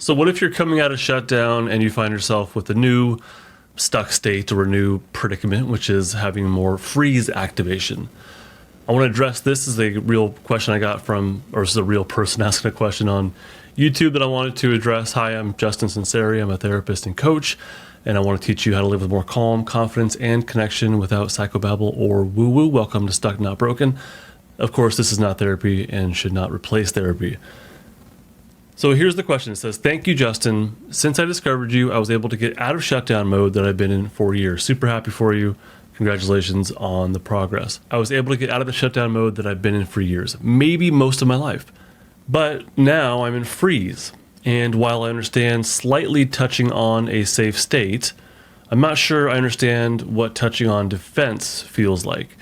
So what if you're coming out of shutdown and you find yourself with a new stuck state or a new predicament, which is having more freeze activation? I want to address this as a real question I got from, or this is a real person asking a question on YouTube that I wanted to address. Hi, I'm Justin Sunseri. I'm a therapist and coach, and I want to teach you how to live with more calm, confidence, and connection without psychobabble or woo-woo. Welcome to Stuck Not Broken. Of course, this is not therapy and should not replace therapy. So here's the question. It says, thank you, Justin. Since I discovered you, I was able to get out of shutdown mode that I've been in for years. Super happy for you. Congratulations on the progress. I was able to get out of the shutdown mode that I've been in for years, maybe most of my life. But now I'm in freeze. And while I understand slightly touching on a safe state, I'm not sure I understand what touching on defense feels like.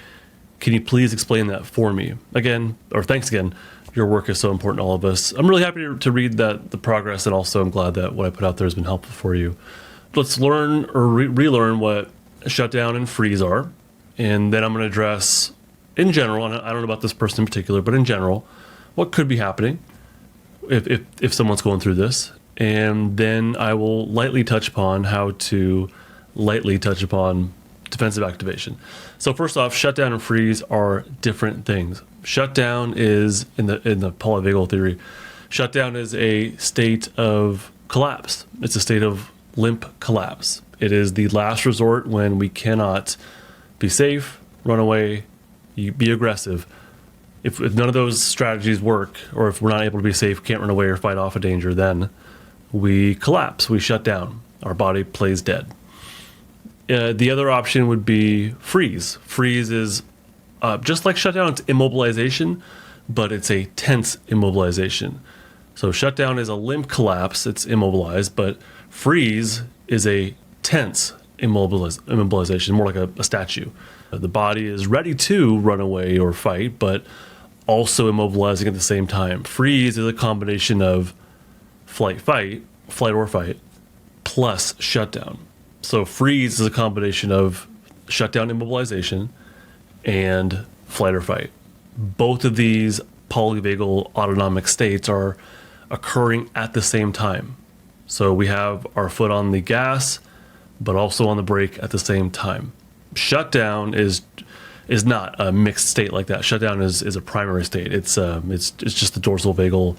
Can you please explain that for me? Again, or thanks again. Your work is so important to all of us. I'm really happy to read the progress, and also I'm glad that what I put out there has been helpful for you. Let's learn or relearn what shutdown and freeze are, and then I'm going to address, in general, and I don't know about this person in particular, but in general, what could be happening if someone's going through this, and then I will lightly touch upon how to lightly touch upon defensive activation. So first off, shutdown and freeze are different things. Shutdown is, in the polyvagal theory, shutdown is a state of collapse. It's a state of limp collapse. It is the last resort when we cannot be safe, run away, be aggressive. If none of those strategies work, or if we're not able to be safe, can't run away or fight off a danger, then we collapse, we shut down. Our body plays dead. The other option would be freeze. Freeze is just like shutdown, it's immobilization, but it's a tense immobilization. So shutdown is a limp collapse, it's immobilized, but freeze is a tense immobilization, more like a statue. The body is ready to run away or fight, but also immobilizing at the same time. Freeze is a combination of flight or fight, plus shutdown. So freeze is a combination of shutdown immobilization and flight or fight. Both of these polyvagal autonomic states are occurring at the same time. So we have our foot on the gas, but also on the brake at the same time. Shutdown is not a mixed state like that. Shutdown is a primary state. It's just the dorsal vagal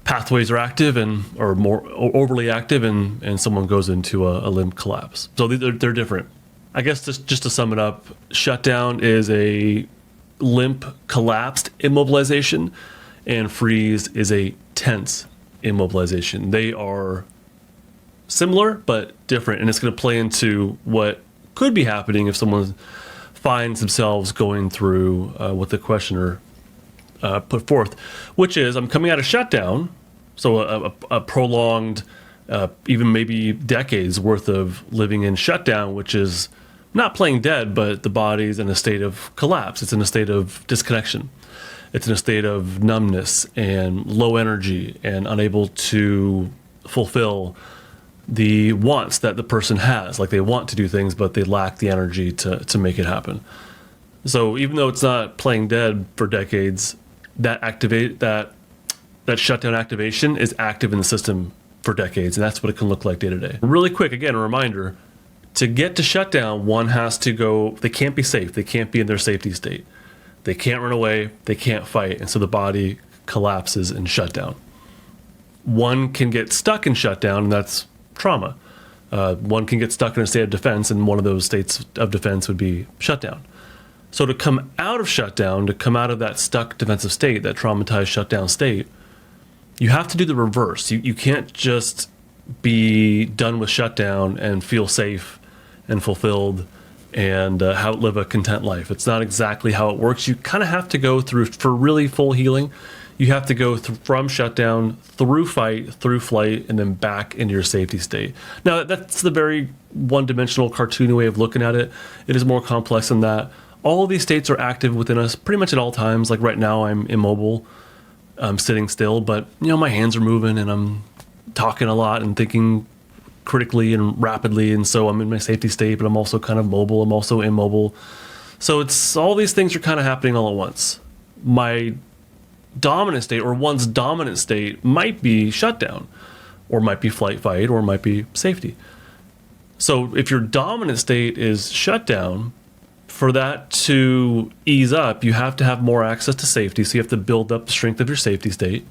pathways are active or more overly active, and someone goes into a limb collapse. So they're different. I guess just to sum it up, shutdown is a limp collapsed immobilization, and freeze is a tense immobilization. They are similar but different, and it's going to play into what could be happening if someone finds themselves going through what the questioner put forth, which is, I'm coming out of shutdown, so a prolonged, even maybe decades worth of living in shutdown, which is not playing dead, but the body's in a state of collapse. It's in a state of disconnection. It's in a state of numbness and low energy and unable to fulfill the wants that the person has. Like, they want to do things, but they lack the energy to make it happen. So even though it's not playing dead for decades, that shutdown activation is active in the system for decades, and that's what it can look like day to day. Really quick, again, a reminder, to get to shutdown, one has to go, they can't be safe, they can't be in their safety state. They can't run away, they can't fight, and so the body collapses in shutdown. One can get stuck in shutdown, and that's trauma. One can get stuck in a state of defense, and one of those states of defense would be shutdown. So to come out of shutdown, to come out of that stuck defensive state, that traumatized shutdown state, you have to do the reverse. You can't just be done with shutdown and feel safe and fulfilled and live a content life. It's not exactly how it works. You kind of have to go through, for really full healing, you have to go from shutdown, through fight, through flight, and then back into your safety state. Now, that's the very one-dimensional, cartoony way of looking at it. It is more complex than that. All of these states are active within us pretty much at all times. Like right now, I'm immobile, I'm sitting still, but my hands are moving and I'm talking a lot and thinking critically and rapidly, and so I'm in my safety state, but I'm also kind of mobile, I'm also immobile. So it's all these things are kind of happening all at once. My dominant state, or one's dominant state, might be shutdown. or it might be flight fight, or it might be safety. So if your dominant state is shutdown, for that to ease up, you have to have more access to safety. So you have to build up the strength of your safety state.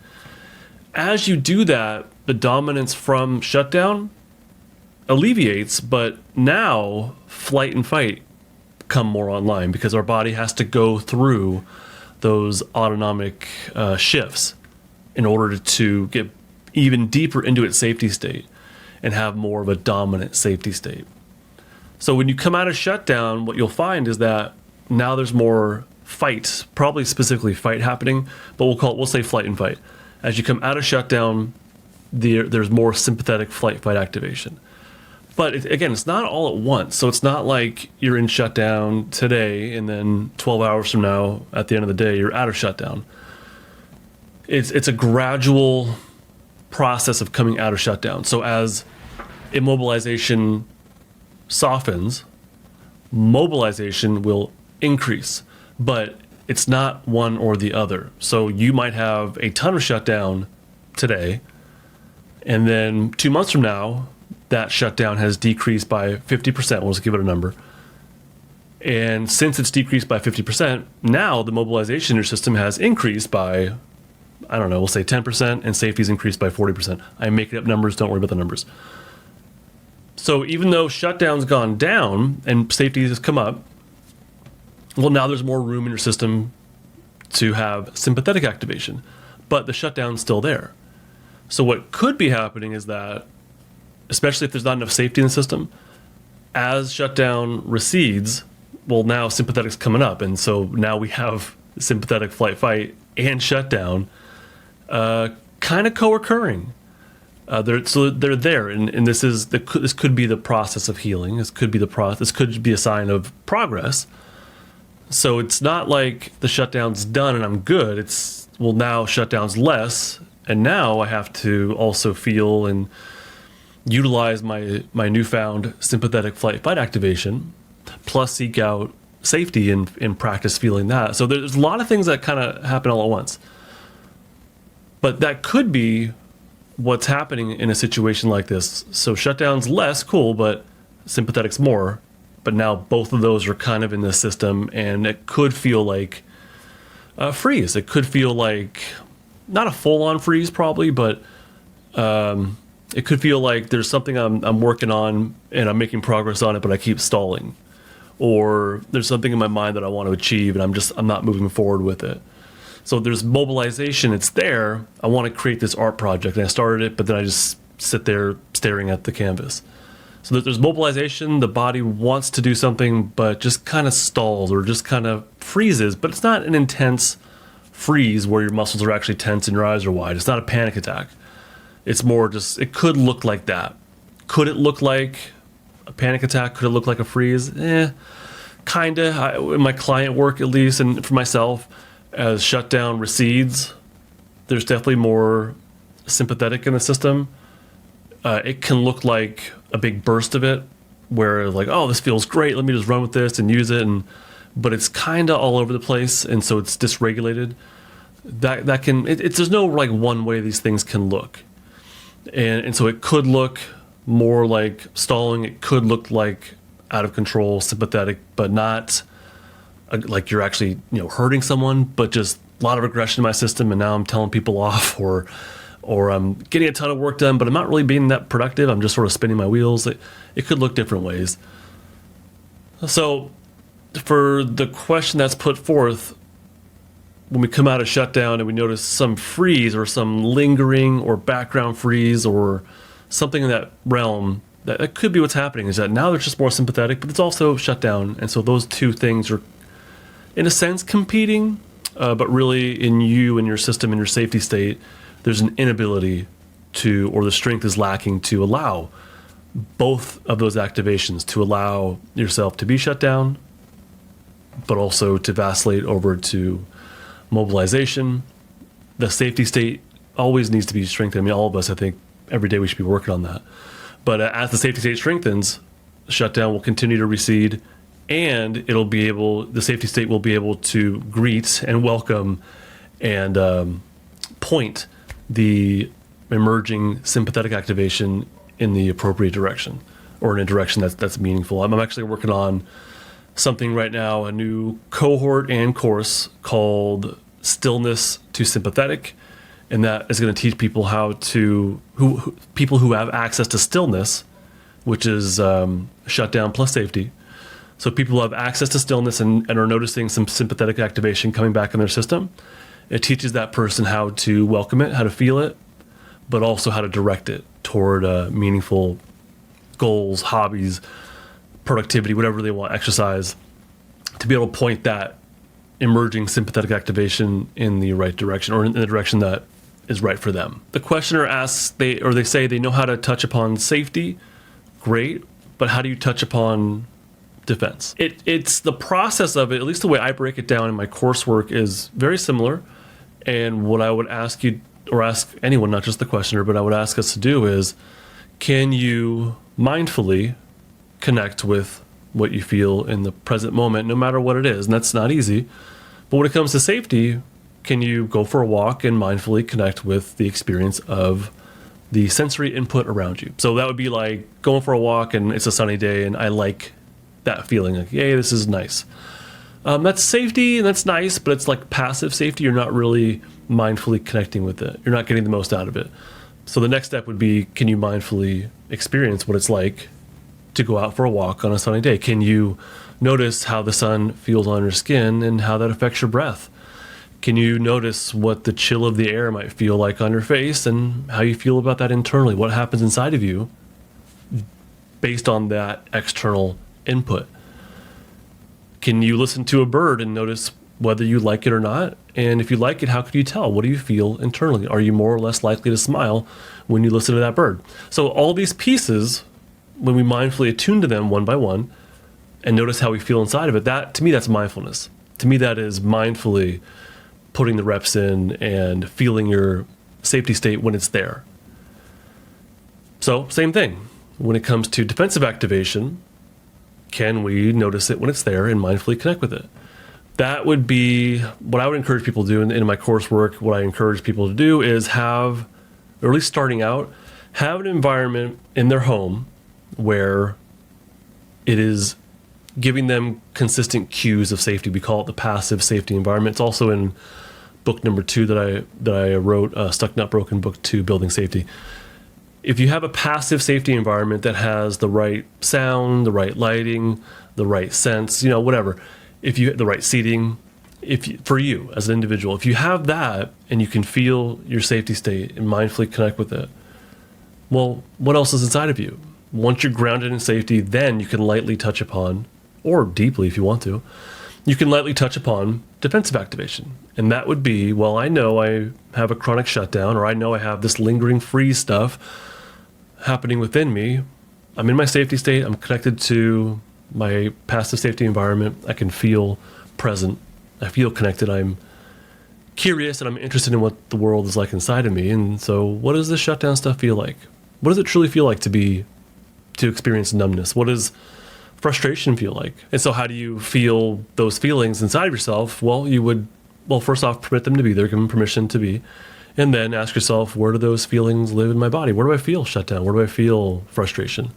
As you do that, the dominance from shutdown alleviates, but now flight and fight come more online because our body has to go through those autonomic shifts in order to get even deeper into its safety state and have more of a dominant safety state. So when you come out of shutdown, what you'll find is that now there's more fight, probably specifically fight happening, but we'll say flight and fight. As you come out of shutdown, there's more sympathetic flight fight activation. But again, it's not all at once. So it's not like you're in shutdown today and then 12 hours from now, at the end of the day, you're out of shutdown. It's a gradual process of coming out of shutdown. So as immobilization softens, mobilization will increase, but it's not one or the other. So you might have a ton of shutdown today, and then 2 months from now, that shutdown has decreased by 50%. We'll just give it a number. And since it's decreased by 50%, now the mobilization in your system has increased by, I don't know, we'll say 10%, and safety's increased by 40%. I'm making up numbers, don't worry about the numbers. So even though shutdown's gone down and safety has come up, well, now there's more room in your system to have sympathetic activation, but the shutdown's still there. So what could be happening is that, especially if there's not enough safety in the system, as shutdown recedes, well, now sympathetic's coming up. And so now we have sympathetic flight fight and shutdown kind of co-occurring. So they're there. And this could be the process of healing. This could be a sign of progress. So it's not like the shutdown's done and I'm good. It's, well, now shutdown's less. And now I have to also feel and utilize my newfound sympathetic flight fight activation, plus seek out safety and practice feeling that. So there's a lot of things that kind of happen all at once. But that could be what's happening in a situation like this. So shutdown's less, cool, but sympathetic's more. But now both of those are kind of in the system, and it could feel like a freeze. It could feel like, not a full-on freeze probably, but it could feel like there's something I'm working on and I'm making progress on it, but I keep stalling. Or there's something in my mind that I want to achieve and I'm not moving forward with it. So there's mobilization, it's there. I want to create this art project, and I started it, but then I just sit there staring at the canvas. So there's mobilization, the body wants to do something, but just kind of stalls or just kind of freezes, but it's not an intense freeze where your muscles are actually tense and your eyes are wide. It's not a panic attack. It's more just, it could look like that. Could it look like a panic attack? Could it look like a freeze? Kinda. In my client work, at least, and for myself, as shutdown recedes, there's definitely more sympathetic in the system. It can look like a big burst of it, where like, oh, this feels great, let me just run with this and use it, but it's kind of all over the place, and so it's dysregulated. There's no like one way these things can look. And so it could look more like stalling. It could look like out of control, sympathetic, but not like you're actually hurting someone, but just a lot of aggression in my system, and now I'm telling people off, or I'm getting a ton of work done, but I'm not really being that productive. I'm just sort of spinning my wheels. It could look different ways. So for the question that's put forth, when we come out of shutdown and we notice some freeze or some lingering or background freeze or something in that realm, that could be what's happening, is that now they're just more sympathetic, but it's also shutdown. And so those two things are, in a sense, competing, but really in you and your system and your safety state, there's an inability to, or the strength is lacking to allow both of those activations, to allow yourself to be shut down, but also to vacillate over to mobilization. The safety state always needs to be strengthened. I mean, all of us, I think, every day we should be working on that. But as the safety state strengthens, shutdown will continue to recede, and the safety state will be able to greet and welcome and point the emerging sympathetic activation in the appropriate direction, or in a direction that's meaningful. I'm actually working on something right now, a new cohort and course called Stillness to Sympathetic, and that is going to teach people how to people who have access to stillness, which is shutdown plus safety. So people who have access to stillness and are noticing some sympathetic activation coming back in their system, it teaches that person how to welcome it, how to feel it, but also how to direct it toward meaningful goals, hobbies, productivity, whatever they want, exercise, to be able to point that emerging sympathetic activation in the right direction, or in the direction that is right for them. The questioner asks, they say they know how to touch upon safety, great, but how do you touch upon defense? It's the process of it, at least the way I break it down in my coursework, is very similar. And what I would ask you, or ask anyone, not just the questioner, but I would ask us to do is, can you mindfully connect with what you feel in the present moment, no matter what it is? And that's not easy. But when it comes to safety, can you go for a walk and mindfully connect with the experience of the sensory input around you? So that would be like going for a walk and it's a sunny day and I like that feeling, like, yay, this is nice. That's safety and that's nice, but it's like passive safety. You're not really mindfully connecting with it. You're not getting the most out of it. So the next step would be, can you mindfully experience what it's like to go out for a walk on a sunny day? Can you notice how the sun feels on your skin and how that affects your breath? Can you notice what the chill of the air might feel like on your face and how you feel about that internally? What happens inside of you based on that external input? Can you listen to a bird and notice whether you like it or not? And if you like it, how could you tell? What do you feel internally? Are you more or less likely to smile when you listen to that bird? So all these pieces, when we mindfully attune to them one by one and notice how we feel inside of it, that, to me, that's mindfulness. To me, that is mindfully putting the reps in and feeling your safety state when it's there. So same thing. When it comes to defensive activation, can we notice it when it's there and mindfully connect with it? That would be what I would encourage people to do in my coursework. What I encourage people to do is have, or at least starting out, have an environment in their home where it is giving them consistent cues of safety. We call it the passive safety environment. It's also in book number 2 that I wrote, Stuck Not Broken, book 2, Building Safety. If you have a passive safety environment that has the right sound, the right lighting, the right sense, whatever, if you the right seating, for you as an individual, if you have that and you can feel your safety state and mindfully connect with it, well, what else is inside of you? Once you're grounded in safety, then you can lightly touch upon, or deeply if you want to, you can lightly touch upon defensive activation. And that would be, well, I know I have a chronic shutdown, or I know I have this lingering freeze stuff happening within me. I'm in my safety state. I'm connected to my passive safety environment. I can feel present. I feel connected. I'm curious and I'm interested in what the world is like inside of me. And so what does this shutdown stuff feel like? What does it truly feel like to experience numbness? What does frustration feel like? And so how do you feel those feelings inside of yourself? Well, first off, permit them to be there, give them permission to be. And then ask yourself, where do those feelings live in my body? Where do I feel shutdown? Where do I feel frustration?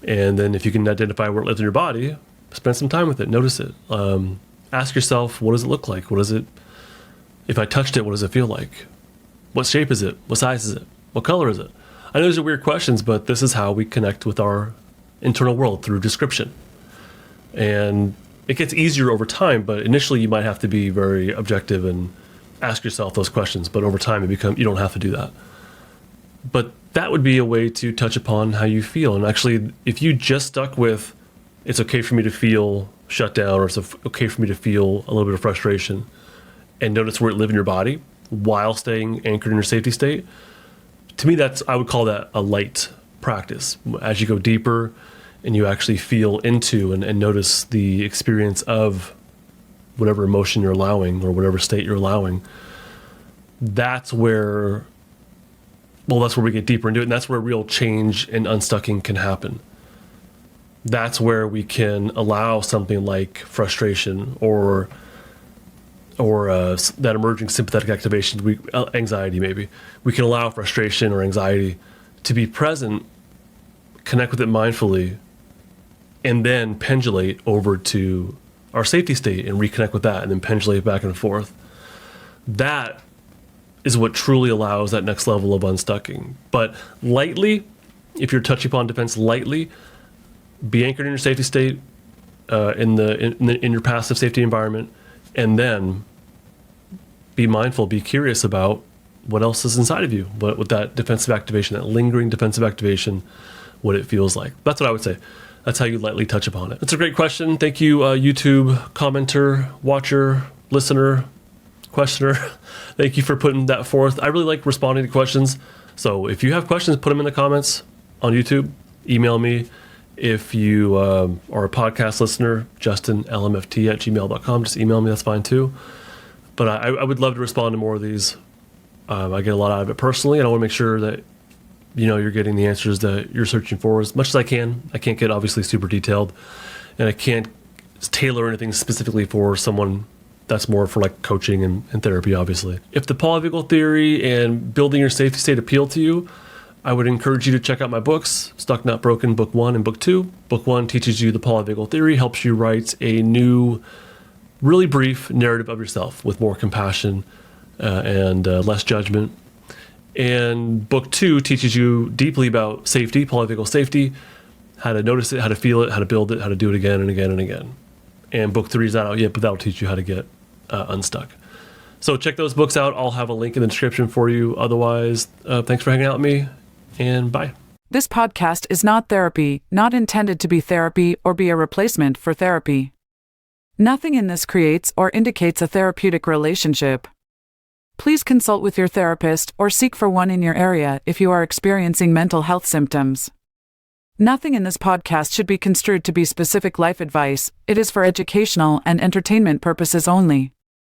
And then if you can identify where it lives in your body, spend some time with it, notice it. Ask yourself, what does it look like? If I touched it, what does it feel like? What shape is it? What size is it? What color is it? I know these are weird questions, but this is how we connect with our internal world, through description. And it gets easier over time, but initially you might have to be very objective and ask yourself those questions, but over time you don't have to do that. But that would be a way to touch upon how you feel. And actually, if you just stuck with, it's okay for me to feel shut down, or it's okay for me to feel a little bit of frustration, and notice where it lives in your body while staying anchored in your safety state, to me, I would call that a light practice. As you go deeper and you actually feel into and notice the experience of whatever emotion you're allowing or whatever state you're allowing, that's where we get deeper into it, and that's where real change and unstucking can happen. That's where we can allow something like frustration or or that emerging sympathetic activation, anxiety maybe. We can allow frustration or anxiety to be present, connect with it mindfully, and then pendulate over to our safety state and reconnect with that, and then pendulate back and forth. That is what truly allows that next level of unstucking. But lightly, if you're touching upon defense lightly, be anchored in your safety state, in your passive safety environment, and then be mindful, be curious about what else is inside of you, what that defensive activation, that lingering defensive activation, what it feels like. That's what I would say. That's how you lightly touch upon it. That's a great question. Thank you, YouTube commenter, watcher, listener, questioner. Thank you for putting that forth. I really like responding to questions. So if you have questions, put them in the comments on YouTube. Email me. If you are a podcast listener, justinlmft@gmail.com. Just email me. That's fine too. But I would love to respond to more of these. I get a lot out of it personally, and I want to make sure that you're getting the answers that you're searching for as much as I can. I can't get obviously super detailed, and I can't tailor anything specifically for someone. That's more for like coaching and therapy, obviously. If the polyvagal theory and building your safety state appeal to you, I would encourage you to check out my books, Stuck Not Broken, Book 1 and Book 2. Book 1 teaches you the polyvagal theory, helps you write a new, really brief narrative of yourself with more compassion and less judgment. And Book 2 teaches you deeply about safety, polyvagal safety, how to notice it, how to feel it, how to build it, how to do it again and again and again. And Book 3 is not out yet, but that'll teach you how to get unstuck. So check those books out. I'll have a link in the description for you. Otherwise, thanks for hanging out with me, and bye. This podcast is not therapy, not intended to be therapy or be a replacement for therapy. Nothing in this creates or indicates a therapeutic relationship. Please consult with your therapist or seek for one in your area if you are experiencing mental health symptoms. Nothing in this podcast should be construed to be specific life advice. It is for educational and entertainment purposes only.